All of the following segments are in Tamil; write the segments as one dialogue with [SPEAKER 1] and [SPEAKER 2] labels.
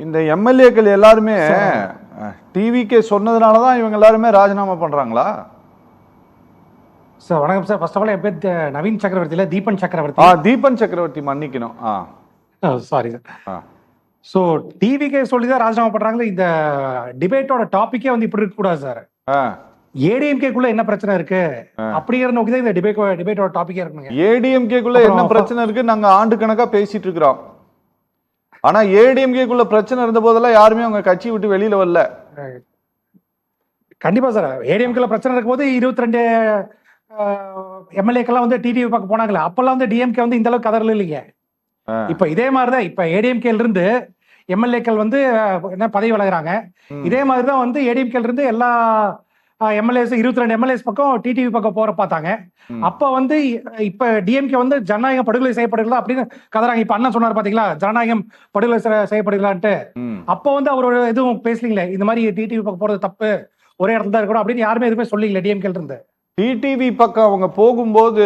[SPEAKER 1] இந்த எம்எல்ஏக்கள் எல்லாருமே டிவிக்கே சொன்னதுனால தான் இவங்க எல்லாருமே ராஜினாமா பண்றாங்களா?
[SPEAKER 2] சார் வணக்கம் சார். ஃபர்ஸ்ட் ஆஃப் ஆல் என் பேர் நவீன் சக்கரவர்த்தி இல்லை, தீபன் சக்கரவர்த்தி.
[SPEAKER 1] தீபன் சக்கரவர்த்தி, மன்னிக்கணும்.
[SPEAKER 2] Sorry sir. ஸோ டிவிக்கே சொல்லி தான் ராஜினாமா பண்றாங்களே. இந்த டிபேட்டோட டாபிக்கே வந்து இப்படி இருக்கக்கூடாது சார். ஏடிஎம்கேக்குள்ள என்ன பிரச்சனை இருக்கு அப்படிங்கிற நோக்கி தான் இந்த டிபேட்டோட டாபிக்கே இருக்குங்க.
[SPEAKER 1] ஏடிஎம்கேக்குள்ள என்ன பிரச்சனை இருக்கு நாங்க ஆண்டு கணக்கா பேசிட்டு இருக்கிறோம். ஆனா ஏடிஎம்கேக்குள்ள பிரச்சனை இருந்த போதெல்லாம் யாருமே அவங்க கட்சி விட்டு வெளியில வரல.
[SPEAKER 2] கண்டிப்பா சார். ஏடிஎம்கேல பிரச்சனை இருக்கும் போது 22 எம்எல்ஏக்கெல்லாம் வந்து டிடிவி பார்க்க போனாங்களே, அப்பெல்லாம் வந்து டிஎம்கே வந்து இந்த அளவுக்கு கதறல இல்லைங்க. இப்ப இதே மாதிரிதான் இப்ப ஏடிஎம்கேல இருந்து எம்எல்ஏக்கள் வந்து என்ன பதவி விலகுறாங்க. இதே மாதிரிதான் வந்து ஏடிஎம்கேல இருந்து எல்லா எம்எல்ஏஸ் 22 எம்எல்ஏஸ் பக்கம் டிடிவி பக்கம் போற பார்த்தாங்க. அப்ப வந்து இப்ப டிஎம்கே வந்து ஜனநாயகம் படுகொலை செய்யப்படுகிறா அப்படின்னு கதறாங்க. இப்ப அண்ணன் சொன்னார் பாத்தீங்களா, ஜனநாயகம் படுகொலை செய்யப்படுகிறான்ட்டு. அப்ப வந்து அவரோட எதுவும் பேசலீங்களே, இந்த மாதிரி டிடிவி பக்கம் போறது தப்பு, ஒரே இடத்துல தான் இருக்கணும் அப்படின்னு யாருமே எதுவுமே சொல்லீங்களே டிஎம்கேல இருந்து.
[SPEAKER 1] டிடிவி பக்கம் அவங்க போகும்போது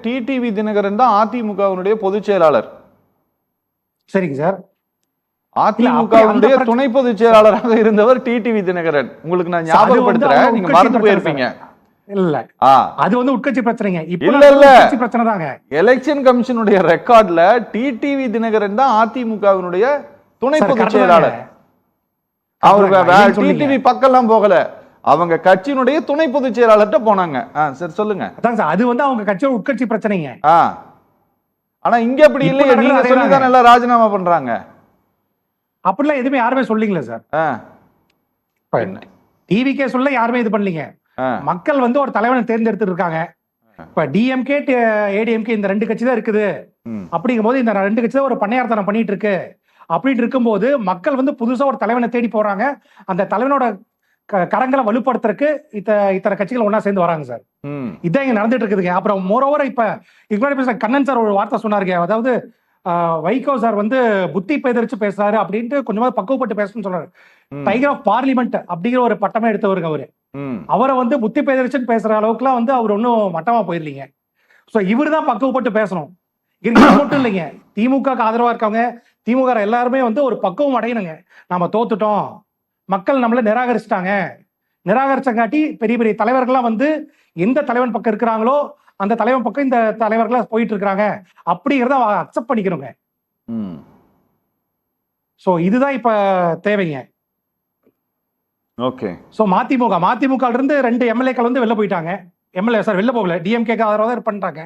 [SPEAKER 1] டிடிவி தினகரன் தான் அதிமுகவினுடைய பொதுச் செயலாளர்.
[SPEAKER 2] சரிங்க சார்.
[SPEAKER 1] அதிமுகவுடைய துணை பொதுச் செயலாளராக இருந்தவர் டிடிவி தினகரன். உங்களுக்கு நான் ஞாபகப்படுத்துறேன், நீங்க மறந்து போயிருப்பீங்க.
[SPEAKER 2] இல்ல அது வந்து உட்கட்சி பிரச்சனைங்க.
[SPEAKER 1] இல்ல இல்ல
[SPEAKER 2] பிரச்சனை தாங்க.
[SPEAKER 1] எலெக்ஷன் கமிஷனுடைய ரெக்கார்ட்ல டிடிவி தினகரன் தான் அதிமுகவினுடைய துணை பொதுச் செயலாளர். அவர் டிடிவி பக்கம்லாம் போகல, அவங்க கட்சியினுடைய துணை பொதுச் செயலாளர்கிட்ட போனாங்க. சரி சொல்லுங்க.
[SPEAKER 2] அது வந்து அவங்க கட்சியோட உட்கட்சி பிரச்சனைங்க.
[SPEAKER 1] ஆனா இங்க அப்படி இல்லையே, நீங்க சொல்லிதான் எல்லாம் ராஜினாமா பண்றாங்க.
[SPEAKER 2] அப்படிலாம் எதுவுமே யாருமே சொல்லிங்களா சார்? டிவிக்கே சொல்ல யாருமே இது பண்ணலீங்க. மக்கள் வந்து ஒரு தலைவனை தேர்ந்தெடுத்து இருக்காங்க. இப்ப டிஎம்கே ஏடிஎம்கே இந்த 2 கட்சி தான் இருக்குது. அப்படிங்கும் போது இந்த 2 கட்சி தான் ஒரு பண்ணையார்த்தனம் பண்ணிட்டு இருக்கு. அப்படின்னு இருக்கும்போது மக்கள் வந்து புதுசா ஒரு தலைவனை தேடி போறாங்க. அந்த தலைவனோட கரங்களை வலுப்படுத்துறதுக்கு இத்தனை கட்சிகள் ஒன்னா சேர்ந்து வராங்க சார். இதான் இங்க நடந்துட்டு இருக்குதுங்க. அப்புறம் மோரோவர் இப்ப இதுக்கு பேசுற கண்ணன் சார் ஒரு வார்த்தை சொன்னாருங்க, அதாவது வைகோ சார் வந்து புத்தி பேதரிச்சு பேசுறாரு அப்படின்ட்டு கொஞ்சமா பக்குவப்பட்டு பேசணும்னு சொல்றாரு. டைகர் ஆஃப் பார்லிமெண்ட் அப்படிங்கிற ஒரு பட்டமே எடுத்தவருங்க அவரு. அவரை வந்து புத்தி பேதரிச்சுன்னு பேசுற அளவுக்குலாம் வந்து அவர் ஒன்னும் மட்டமா போயிடலீங்க. சோ இவரு தான் பக்குவப்பட்டு பேசணும். இது மட்டும் இல்லைங்க, திமுக ஆதரவா இருக்காங்க, திமுக எல்லாருமே வந்து ஒரு பக்குவம் அடையணுங்க. நாம தோத்துட்டோம், மக்கள் நம்மள நிராகரிச்சிட்டாங்க, நிராகரிச்சங்காட்டி பெரிய பெரிய தலைவர்கள்லாம் வந்து எந்த தலைவன் பக்கம் இருக்கிறாங்களோ அந்த தலைவன் பக்கம் இந்த தலைவர்களா போயிட்டு இருக்காங்க அப்படிங்கறத அக்செப்ட் பண்ணிக்கிறோங்க. சோ இதுதான் இப்ப தேவைங்க.
[SPEAKER 1] ஓகே.
[SPEAKER 2] சோ மதிமுக இருந்து 2 எம்எல்ஏக்கள் வந்து வெளில போயிட்டாங்க. எம்எல்ஏ சார் வெளில போகல, டிஎம்கேக்கு ஆதரவா தான் பண்றாங்க.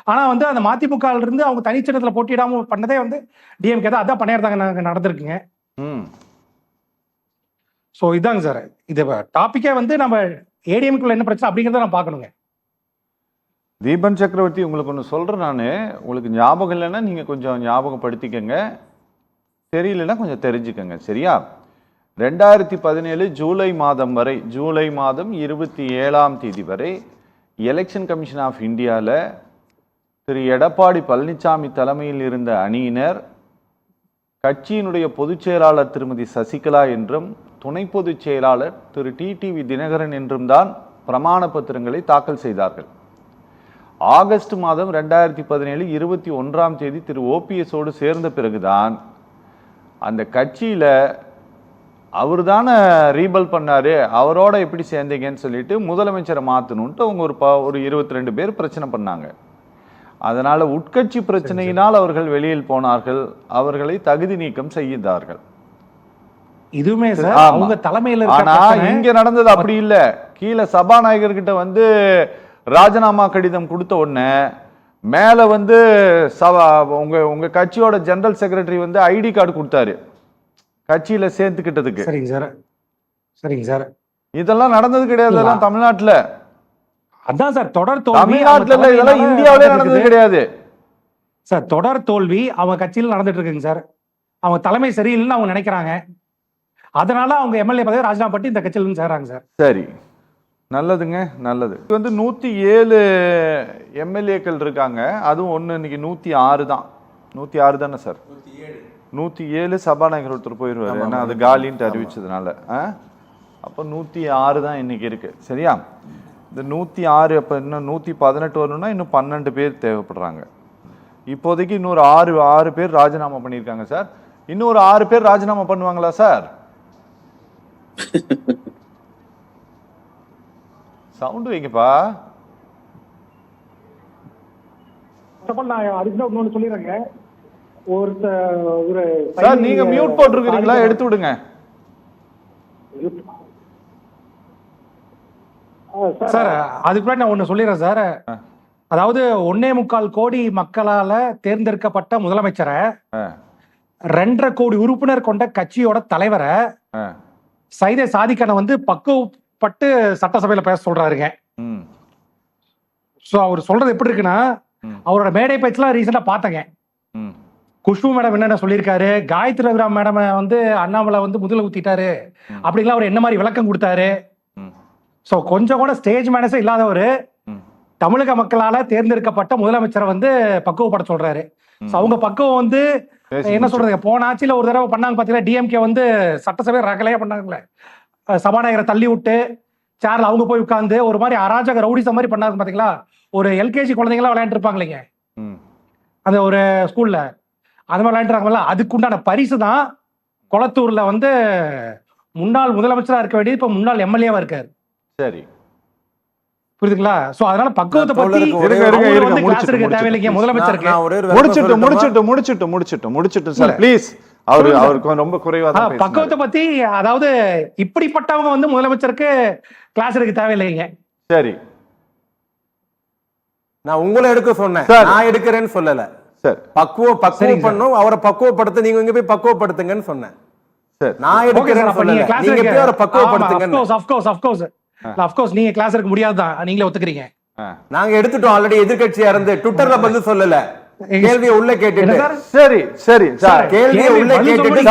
[SPEAKER 2] ஆனா வந்து அந்த மதிமுக இருந்து அவங்க தனிச்சின்னத்துல போட்டியிடாம பண்ணதே வந்து டிஎம்கே தான். அதான் பண்ணியிருந்தாங்க, நடந்திருக்குங்க. சோ இதாங்க சார். இது டாபிக்கே வந்து நம்ம ஏடிஎம்குள்ள என்ன பிரச்சனை அப்படிங்கறத நான் பார்க்கணுங்க.
[SPEAKER 1] தீபன் சக்கரவர்த்தி, உங்களுக்கு ஒன்று சொல்கிறேன் நான். உங்களுக்கு ஞாபகம் இல்லைன்னா நீங்கள் கொஞ்சம் ஞாபகப்படுத்திக்கங்க, தெரியலன்னா கொஞ்சம் தெரிஞ்சுக்கங்க, சரியா? 2017 ஜூலை மாதம் வரை, ஜூலை மாதம் 27ஆம் தேதி வரை எலெக்ஷன் கமிஷன் ஆஃப் இந்தியாவில் திரு எடப்பாடி பழனிசாமி தலைமையில் இருந்த அணியினர் கட்சியினுடைய பொதுச் செயலாளர் திருமதி சசிகலா என்றும் துணை பொதுச் செயலாளர் திரு டிடிவி தினகரன் என்றும் தான் பிரமாண பத்திரங்களை தாக்கல் செய்தார்கள். ஆகஸ்ட் மாதம் 2017 21ஆம் தேதி திரு ஓபிஎஸோடு சேர்ந்த பிறகுதான் அந்த கட்சியில அவர் தானே ரீபல் பண்ணாரு, அவரோட எப்படி சேர்ந்தீங்கன்னு சொல்லிட்டு முதலமைச்சரை மாற்றணுன்ட்டு அவங்க ஒரு 22 பேர் பிரச்சனை பண்ணாங்க. அதனால உட்கட்சி பிரச்சனையினால் அவர்கள் வெளியில் போனார்கள், அவர்களை தகுதி நீக்கம் செய்தார்கள்.
[SPEAKER 2] இதுவுமே அவங்க தலைமையில்.
[SPEAKER 1] ஆனா இங்க நடந்தது அப்படி இல்ல. கீழே சபாநாயகர்கிட்ட வந்து ராஜினாமா கடிதம் கொடுத்த உடனே மேல வந்து உங்க கட்சியோட ஜெனரல் செக்ரட்டரி வந்து ஐடி கார்டு கொடுத்தாரு கட்சியில சேர்த்துக்கிட்டதுக்கு.
[SPEAKER 2] சரிங்க சார், சரிங்க சார்.
[SPEAKER 1] இதெல்லாம் நடந்தது கிடையாது தமிழ்நாட்டுல.
[SPEAKER 2] அதான் சார் தொடர் தோல்வி.
[SPEAKER 1] தமிழ்நாட்டுல இதெல்லாம் இந்தியாவிலே நடந்தது கிடையாது
[SPEAKER 2] சார். தொடர் தோல்வி அவங்க கட்சியில் நடந்துட்டு இருக்குங்க சார். அவங்க தலைமை சரியில்லைன்னு அவங்க நினைக்கிறாங்க. அதனால அவங்க எம்எல்ஏ பதவி ராஜினாமா பண்ணி இந்த கட்சியில சேர்றாங்க சார்.
[SPEAKER 1] சரி, நல்லதுங்க, நல்லது. இது வந்து 107 எம்எல்ஏக்கள் இருக்காங்க. அதுவும் ஒன்று இன்னைக்கு 106 தான். 106 தானே சார்? 107 சபாநாயகர் ஒருத்தர் போயிடுவார், ஏன்னா அது காலின்ட்டு அறிவிச்சதுனால. அப்போ 106 தான் இன்னைக்கு இருக்கு, சரியா? இந்த 106 அப்போ இன்னும் 118 வரணும்னா இன்னும் 12 பேர் தேவைப்படுறாங்க. இப்போதைக்கு இன்னொரு 6 பேர் ராஜினாமா பண்ணியிருக்காங்க சார். இன்னும் ஒரு 6 பேர் ராஜினாமா பண்ணுவாங்களா சார்? சவுண்ட் வைங்கப்பா.
[SPEAKER 2] நான் அதுக்கு தான் இன்னொன்னு சொல்லிடுறேங்க. ஒரு
[SPEAKER 1] சார் நீங்க மியூட் போட்டிருக்கீங்களா? எடுத்து விடுங்க
[SPEAKER 2] சார். அதுக்கு நான் ஒண்ணு சொல்லிடுறேன் சார். அதாவது 1.25 கோடி மக்களால தேர்ந்தெடுக்கப்பட்ட முதலமைச்சரை, 2.5 கோடி உறுப்பினர் கொண்ட கட்சியோட தலைவரை சைதை சாதிக்கான வந்து பக்குவப்பட்டு சட்டசபையில பேச சொல்றாருங்க. சோ அவர் சொல்றது எப்படி இருக்குன்னா, அவரோட மேடை பேச்செல்லாம் ரீசெண்டா பார்த்தேங்க. குஷ்பு மேடம் என்னென்ன சொல்லியிருக்காரு, காயத்ரி ரகுராம் மேடம் வந்து அண்ணாமலை வந்து முதல்ல ஊத்திட்டாரு அப்படிங்களா அவர் என்ன மாதிரி விளக்கம் கொடுத்தாரு. சோ கொஞ்சம் கூட ஸ்டேஜ் மேனஸே இல்லாதவர் தமிழக மக்களால தேர்ந்தெடுக்கப்பட்ட முதலமைச்சரை வந்து பக்குவப்பட சொல்றாரு. அவங்க பக்குவம் வந்து என்ன சொல்றது, போன ஆட்சியில ஒரு தடவை பண்ணாங்க பாத்தீங்களா, டிஎம்கே வந்து சட்டசபை ரகலையா பண்ணாங்களே, சபாநாயகரை தள்ளி விட்டு சேர்ல அவங்க போய் உட்கார்ந்து ஒரு மாதிரி அராஜக ரவுடிசம் மாதிரி பண்ணாங்க பாத்தீங்களா. ஒரு எல்கேஜி குழந்தைங்களா விளையாண்டு இருப்பாங்க இல்லைங்க அந்த ஒரு ஸ்கூல்ல, அந்த மாதிரி விளையாண்டுறாங்கல்ல. அதுக்கு உண்டான பரிசு தான் கொளத்தூர்ல வந்து முன்னாள் முதலமைச்சரா இருக்க வேண்டியது இப்ப முன்னாள் எம்எல்ஏவா இருக்காரு.
[SPEAKER 1] சரி,
[SPEAKER 2] புரியுதுங்களா? சோ அதனால பக்குவத்தை பத்தி தேவையில்லைங்க முதலமைச்சருக்கு.
[SPEAKER 1] முடிச்சிட்டு சார் ப்ளீஸ். அவருக்கு ரொம்ப குறைவா தான் பேசுறாரு.
[SPEAKER 2] பக்குவத்தை பத்தி, அதாவது இப்படிப்பட்டவங்க வந்து முதலமைச்சருக்கு கிளாஸ் எடுக்க தேவையில்லைங்க.
[SPEAKER 1] சரி,
[SPEAKER 3] நான் உங்களை எடுக்க சொன்னேன், நான் எடுக்கிறேன்னு சொல்லல.
[SPEAKER 1] சார்
[SPEAKER 3] பக்குவம் பண்ணும், அவரை பக்குவப்படுத்த நீங்க இங்க போய் பக்குவப்படுத்துங்கன்னு சொன்னேன்.
[SPEAKER 1] சார்
[SPEAKER 3] நான் எடுக்கிறேன்னு சொல்லல, நீங்க போய் அவரை பக்குவப்படுத்துங்க.
[SPEAKER 2] அஃப்கோர்ஸ் நீங்க கிளாஸ் எடுக்க முடியாதுதான், நீங்களே ஒத்துக்கிறீங்க.
[SPEAKER 3] நாங்க எடுத்துட்டோம் ஆல்ரெடி. எதிர்க்கட்சியா இருந்து ட்விட்டர்ல பதில் சொல்லல, கேள்வியை உள்ள கேட்டுட்டு.
[SPEAKER 1] சரி சரி சார்,
[SPEAKER 3] கேள்வியை உள்ள கேட்டுட்டு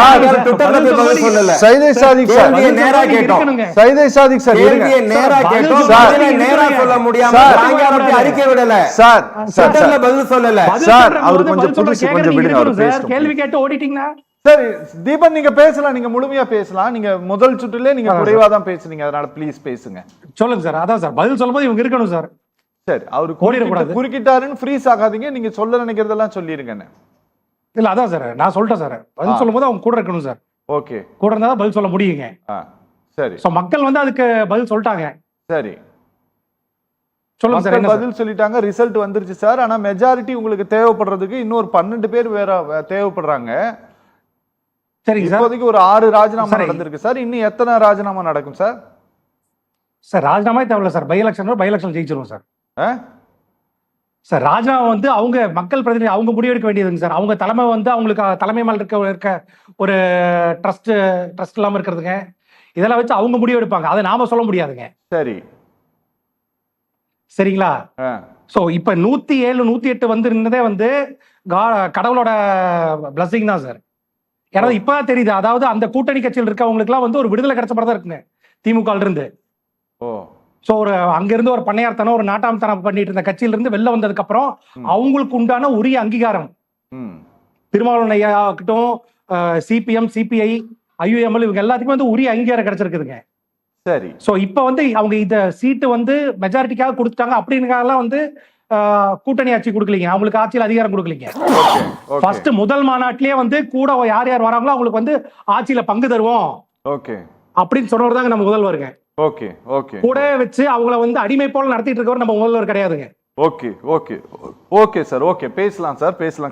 [SPEAKER 3] ட்விட்டர்ல பதில் சொல்லல.
[SPEAKER 1] சைதை சாதிக் சார்
[SPEAKER 3] கேள்வியை நேரா கேட்டோம்.
[SPEAKER 1] சைதை சாதிக் சார்
[SPEAKER 3] கேள்வியை நேரா கேட்டோம், பதிலை நேரா சொல்ல முடியாம நாங்க அப்படி அறிக்கை விடல
[SPEAKER 1] சார்.
[SPEAKER 3] ட்விட்டர்ல பதில் சொல்லல
[SPEAKER 1] சார். அவர் கொஞ்சம் புதுசு, கொஞ்சம் விடுங்க அவர் பேசட்டும்.
[SPEAKER 2] கேள்வி கேட்டு ஓடிட்டீங்கன்னா
[SPEAKER 1] சரி தீபன் நீங்க பேசலாம், நீங்க முழுமையா பேசலாம். நீங்க முதல் சுற்றுல நீங்க குறைவா தான் பேசுனீங்க, அதனால ப்ளீஸ் பேசுங்க.
[SPEAKER 2] சொல்லுங்க சார். அதான் சார் பதில் சொல்லும்போது இவங்க இருக்கணும் சார்.
[SPEAKER 1] சரி, அவரு குறுக்கிட்டாருன்னு ஃப்ரீஸ் ஆகாதீங்க, நீங்க சொல்ல நினைக்கிறதெல்லாம் சொல்லிருங்க.
[SPEAKER 2] இல்ல அதான் சார் நான் சொல்லிட்டேன் சார், பதில் சொல்லும்போது அவங்க கூட இருக்கணும் சார்.
[SPEAKER 1] ஓகே,
[SPEAKER 2] கூட இருந்தா தான் பதில் சொல்ல முடியுங்க.
[SPEAKER 1] சரி.
[SPEAKER 2] சோ மக்கள் வந்து அதுக்கு பதில் சொல்லிட்டாங்க.
[SPEAKER 1] சரி
[SPEAKER 2] சொல்லுங்க சார்.
[SPEAKER 1] பதில் சொல்லிட்டாங்க, ரிசல்ட் வந்துருச்சு சார். ஆனா மெஜாரிட்டி உங்களுக்கு தேவைப்படுறதுக்கு இன்னொரு 12 பேர் வேற தேவைப்படுறாங்க.
[SPEAKER 2] சரிங்க சார்.
[SPEAKER 1] இப்போதைக்கு ஒரு 6 ராஜினாமா நடந்திருக்கு சார். இன்னும் எத்தனை ராஜினாமா நடக்கும் சார்?
[SPEAKER 2] சார் ராஜினாமா தேவையில்ல சார், பை எலெக்ஷன் ஜெயிச்சிருவோம் சார். சார் ராஜினாமா வந்து அவங்க மக்கள் பிரதிநிதி அவங்க முடிவெடுக்க வேண்டியதுங்க சார். அவங்க தலைமை வந்து அவங்களுக்கு தலைமை மேல இருக்க ஒரு ட்ரஸ்ட் இல்லாம இருக்கிறதுங்க, இதெல்லாம் வச்சு அவங்க முடிவு எடுப்பாங்க, அதை நாம சொல்ல முடியாதுங்க.
[SPEAKER 1] சரி
[SPEAKER 2] சரிங்களா? சோ இப்ப 107 108 வந்து இருந்ததே வந்து கடவுளோட பிளஸிங் தான் சார். ஏன்னா இப்பதான் தெரியுது, அதாவது அந்த கூட்டணி கட்சியில் இருக்கவங்களுக்கு எல்லாம் வந்து ஒரு விடுதலை கிடைச்ச மாதிரி தான் இருக்குங்க திமுக இருந்து. சோ ஒரு அங்கிருந்து ஒரு பண்ணையார்த்தனம் ஒரு நாட்டாமத்தனம் பண்ணிட்டு இருந்த கட்சியில இருந்து வெளில வந்ததுக்கு அப்புறம் அவங்களுக்கு உண்டான உரிய அங்கீகாரம் திருமாவளவன் ஐயா ஆகட்டும், சிபிஎம் சிபிஐ ஐயுஎம்எல் இவங்க எல்லாத்துக்கும் வந்து உரிய அங்கீகாரம் கிடைச்சிருக்குதுங்க.
[SPEAKER 1] சரி.
[SPEAKER 2] சோ இப்ப வந்து அவங்க இந்த சீட்டு வந்து மெஜாரிட்டிக்காக கொடுத்துட்டாங்க அப்படின்னுலாம் வந்து கூட்டணி ஆட்சி கொடுக்கலீங்க, அவங்களுக்கு ஆட்சியில் அதிகாரம் கொடுக்கலீங்க. ஃபர்ஸ்ட் முதல் மாநாட்டிலேயே வந்து கூட யார் யார் வராங்களோ அவங்களுக்கு வந்து ஆட்சியில பங்கு தருவோம் அப்படின்னு சொன்னவர் தாங்க நம்ம முதல்வருங்க.
[SPEAKER 1] ஓகே ஓகே,
[SPEAKER 2] கூட வச்சு அவங்கள வந்து அடிமை போல நடத்திட்டு இருக்கவர் நம்ம முதல்வர் கிடையாதுங்க.
[SPEAKER 1] Okay okay okay sir, okay பேசலாம் சார், பேசலாம்.